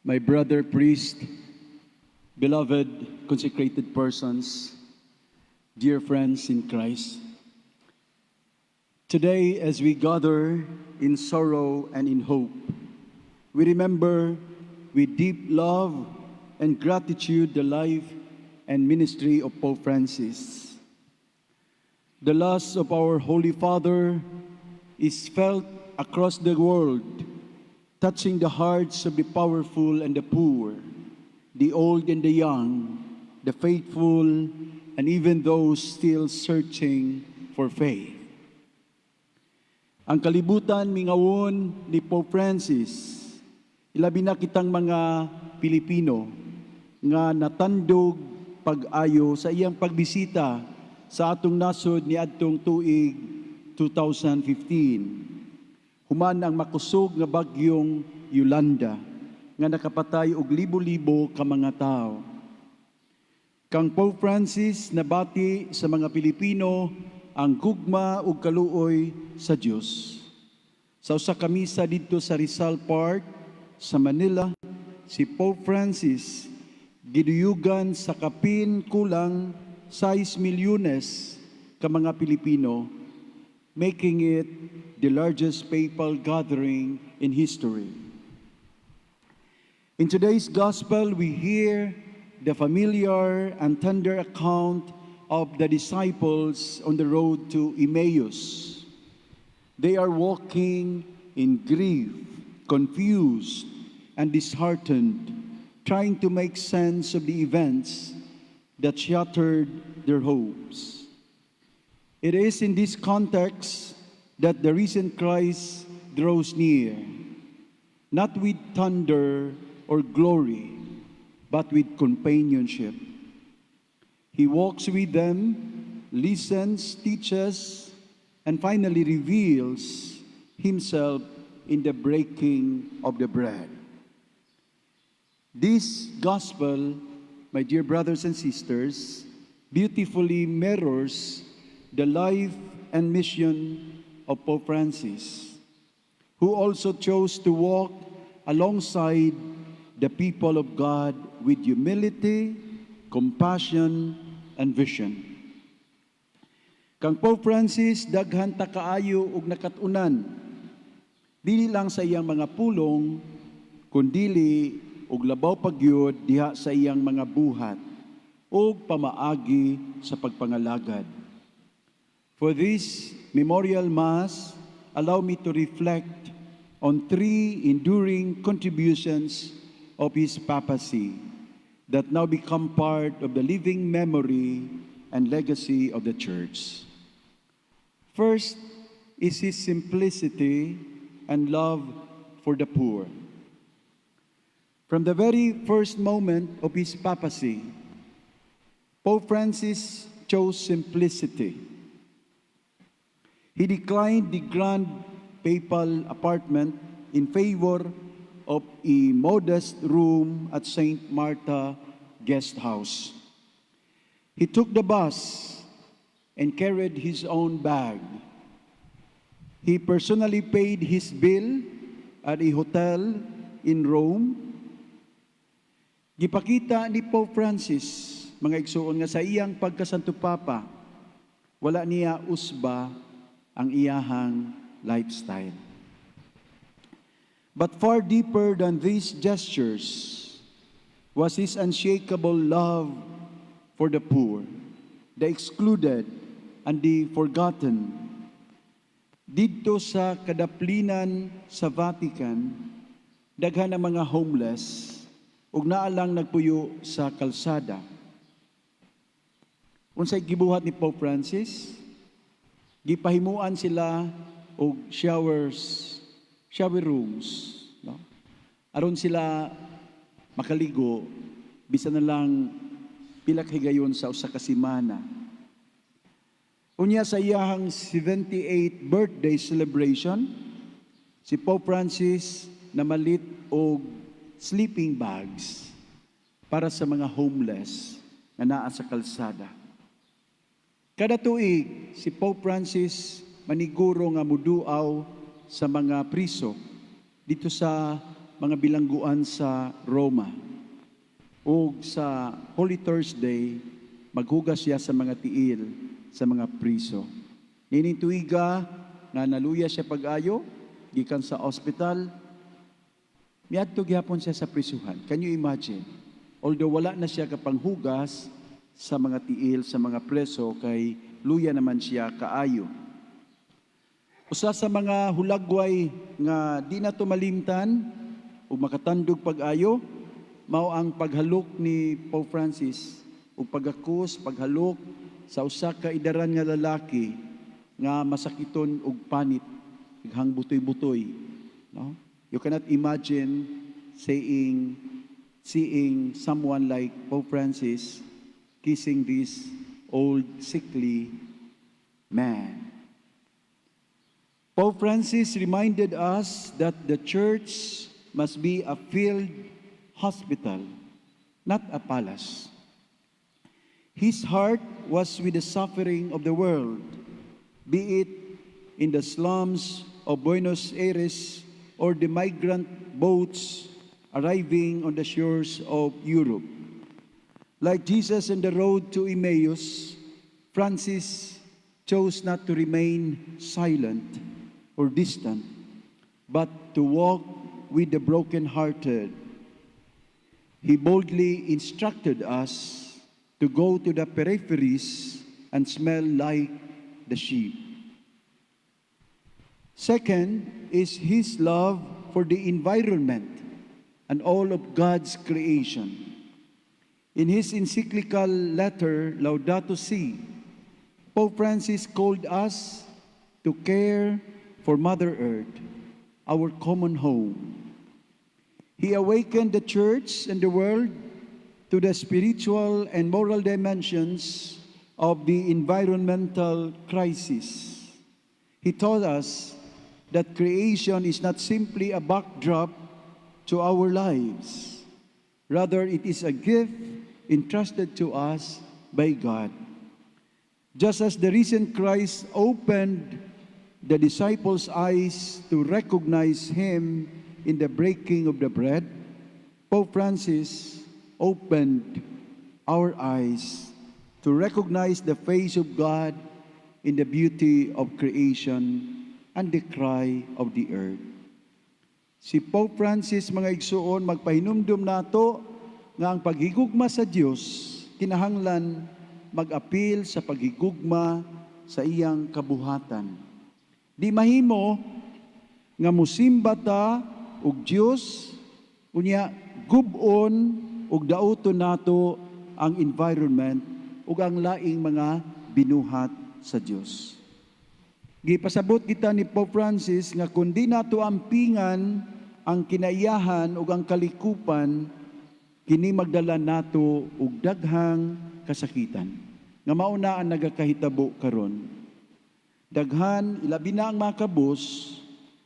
my brother priest, beloved consecrated persons, dear friends in Christ. Today, as we gather in sorrow and in hope, we remember with deep love and gratitude the life and ministry of Pope Francis. The loss of our Holy Father is felt across the world, touching the hearts of the powerful and the poor, the old and the young, the faithful, and even those still searching for faith. Ang kalibutan mingawon ni Pope Francis, ilabi na kitang mga Pilipino nga natandog pag-ayo sa iyang pagbisita sa atong nasod ni adtong tuig 2015. Human ang makusog nga bagyong Yolanda nga nakapatay og libo-libo ka mga tao. Kang Pope Francis nabati sa mga Pilipino ang gugma ug kaluoy sa Dios. Sa usa ka misa didto sa Rizal Park sa Manila, si Pope Francis giduyugan sa kapin kulang 6 milyones ka mga Pilipino, making it the largest papal gathering in history. In today's gospel, we hear the familiar and tender account of the disciples on the road to Emmaus. They are walking in grief, confused, and disheartened, trying to make sense of the events that shattered their hopes. It is in this context that the risen Christ draws near, not with thunder or glory, but with companionship. He walks with them, listens, teaches, and finally reveals himself in the breaking of the bread. This gospel, my dear brothers and sisters, beautifully mirrors the life and mission of Pope Francis, who also chose to walk alongside the people of God with humility, compassion, and vision. Kang Pope Francis, daghan ta kaayo ug nakatunan, dili lang sa iyang mga pulong, kundili ug labaw pagyud diha sa iyang mga buhat ug pamaagi sa pagpangalagad. For this memorial Mass, allow me to reflect on 3 enduring contributions of his papacy that now become part of the living memory and legacy of the Church. First is his simplicity and love for the poor. From the very first moment of his papacy, Pope Francis chose simplicity. He declined the grand papal apartment in favor of a modest room at St. Martha Guest House. He took the bus and carried his own bag. He personally paid his bill at a hotel in Rome. Gipakita ni Pope Francis, mga igsuon, nga sa iyang pagkasanto papa, wala niya usba ang iyahang lifestyle. But far deeper than these gestures was his unshakable love for the poor, the excluded, and the forgotten. Dito sa kadaplinan sa Vatican, daghan ang mga homeless ug naa lang nagpuyo sa kalsada. Unsay gibuhat ni Pope Francis? Gipahimuan sila og shower rooms, no? Aron sila makaligo bisan na lang pila ka higayon sa usa ka semana. Unya sa iyahang 78th birthday celebration, si Pope Francis namalit og sleeping bags para sa mga homeless na naa sa kalsada. Kada tuig, si Pope Francis maniguro nga muduaw sa mga priso dito sa mga bilangguan sa Roma. O sa Holy Thursday, maghugas siya sa mga tiil, sa mga priso. Nining tuiga, na naluya siya pag-ayo, gikan sa ospital, miadto gyapon siya sa prisuhan. Can you imagine? Although wala na siya kapanghugas sa mga tiil, sa mga preso, kay luya naman siya kaayo. Usa sa mga hulagway nga di na tumalimtan o makatandog pag-ayo, mao ang paghalok ni Pope Francis o pagakos, paghalok sa usa ka idaran nga lalaki nga masakiton og panit, ighang butoy-butoy. No? You cannot imagine seeing someone like Pope Francis kissing this old sickly man. Pope Francis reminded us that the church must be a field hospital, not a palace. His heart was with the suffering of the world, be it in the slums of Buenos Aires or the migrant boats arriving on the shores of Europe. Like Jesus on the road to Emmaus, Francis chose not to remain silent or distant, but to walk with the brokenhearted. He boldly instructed us to go to the peripheries and smell like the sheep. Second is his love for the environment and all of God's creation. In his encyclical letter, Laudato Si, Pope Francis called us to care for Mother Earth, our common home. He awakened the church and the world to the spiritual and moral dimensions of the environmental crisis. He taught us that creation is not simply a backdrop to our lives. Rather, it is a gift entrusted to us by God. Just as the risen Christ opened the disciples' eyes to recognize Him in the breaking of the bread, Pope Francis opened our eyes to recognize the face of God in the beauty of creation and the cry of the earth. Si Pope Francis, mga igsuon, magpahinumdum nato nga ang paghigugma sa Dios kinahanglan mag-apil sa paghigugma sa iyang kabuhatan. Di mahimo nga musimba ta og Dios unya gub-on ug dauton nato ang environment ug ang laing mga binuhat sa Dios. Gipasabot kita ni Pope Francis nga kundi nato ampingan ang kinaiyahan ug ang kalikupan, kini magdala nato og daghang kasakitan. Nga mauna ang nagakahitabo karon. Daghan ilabi na ang mga kabus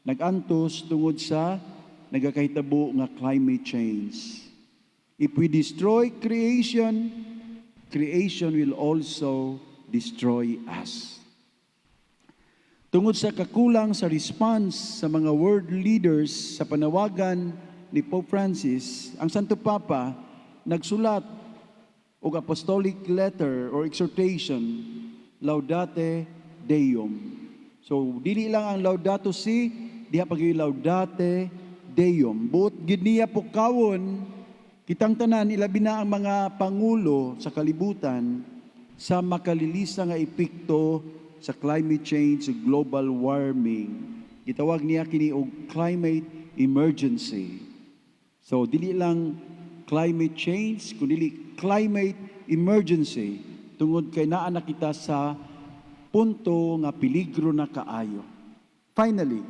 nagantos tungod sa nagakahitabo nga climate change. If we destroy creation, creation will also destroy us. Tungod sa kakulang sa response sa mga world leaders sa panawagan ni Pope Francis, ang Santo Papa nagsulat og apostolic letter or exhortation, Laudate Deum. So, dili lang ang Laudato Si, diha pag Laudate Deum. Buot gid niya pukawon kitang tanan, ilabi na ang mga pangulo sa kalibutan sa makalilisa nga epekto sa climate change, global warming. Gitawag niya kini og climate emergency. So dili lang climate change, kundi climate emergency tungod kay naa na kita sa punto nga peligro na kaayo. Finally,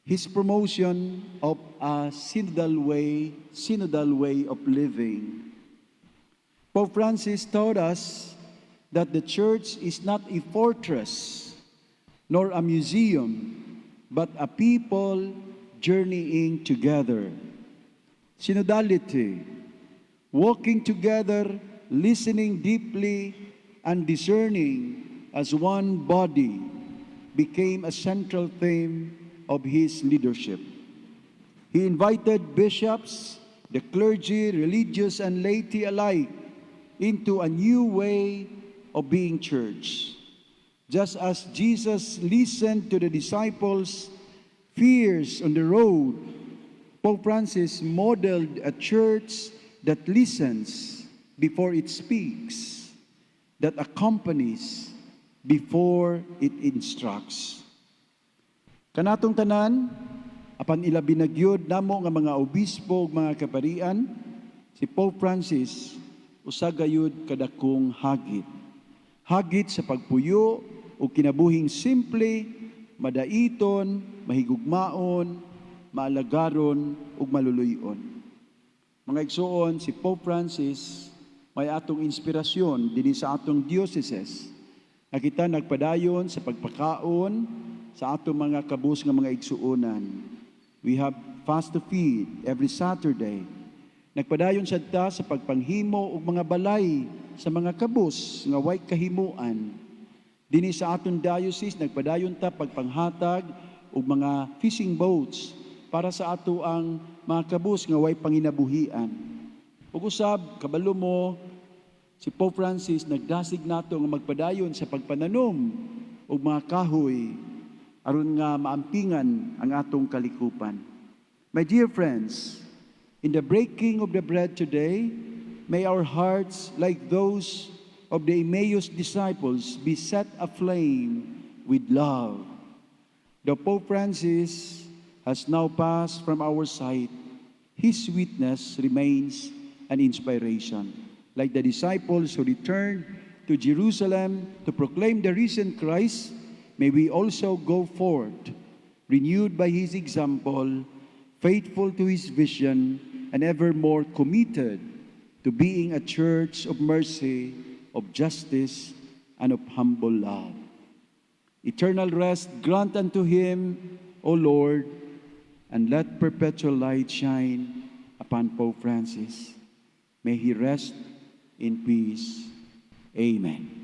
his promotion of a synodal way of living. Pope Francis taught us that the church is not a fortress nor a museum, but a people journeying together. Synodality, walking together, listening deeply, and discerning as one body became a central theme of his leadership. He invited bishops, the clergy, religious, and laity alike into a new way of being church. Just as Jesus listened to the disciples' fears on the road, Pope Francis modeled a church that listens before it speaks, that accompanies before it instructs. Kanatong tanan, apan ilabi na gyud namo nga mga obispo ug mga kaparian, si Pope Francis usa gayud kadakong hagit. Hagit sa pagpuyo o kinabuhing simple, madaiton, mahigugmaon, maalagaron ug maluluyon. Mga igsoon, si Pope Francis may atong inspirasyon dinhi sa atong diocese. Na kita nagpadayon sa pagpakaon sa atong mga kabus nga mga igsuonan. We have fast to feed every Saturday. Nagpadayon sadta sa pagpanghimo og mga balay sa mga kabus nga way kahimuan. Dinhi sa aton diocese nagpadayon ta pagpanghatag og mga fishing boats para sa ato ang mga kabus nga way panginabuhian. Ug usab kabalo mo si Pope Francis nagdasig nato nga magpadayon sa pagpananom og mga kahoy aron nga maampingan ang atong kalikupan. My dear friends, in the breaking of the bread today, may our hearts, like those of the Emmaus disciples, be set aflame with love. The Pope Francis has now passed from our sight. His witness remains an inspiration. Like the disciples who returned to Jerusalem to proclaim the risen Christ, may we also go forth, renewed by his example, faithful to his vision, and ever more committed to being a church of mercy, of justice, and of humble love. Eternal rest grant unto him, O Lord, and let perpetual light shine upon Pope Francis. May he rest in peace. Amen.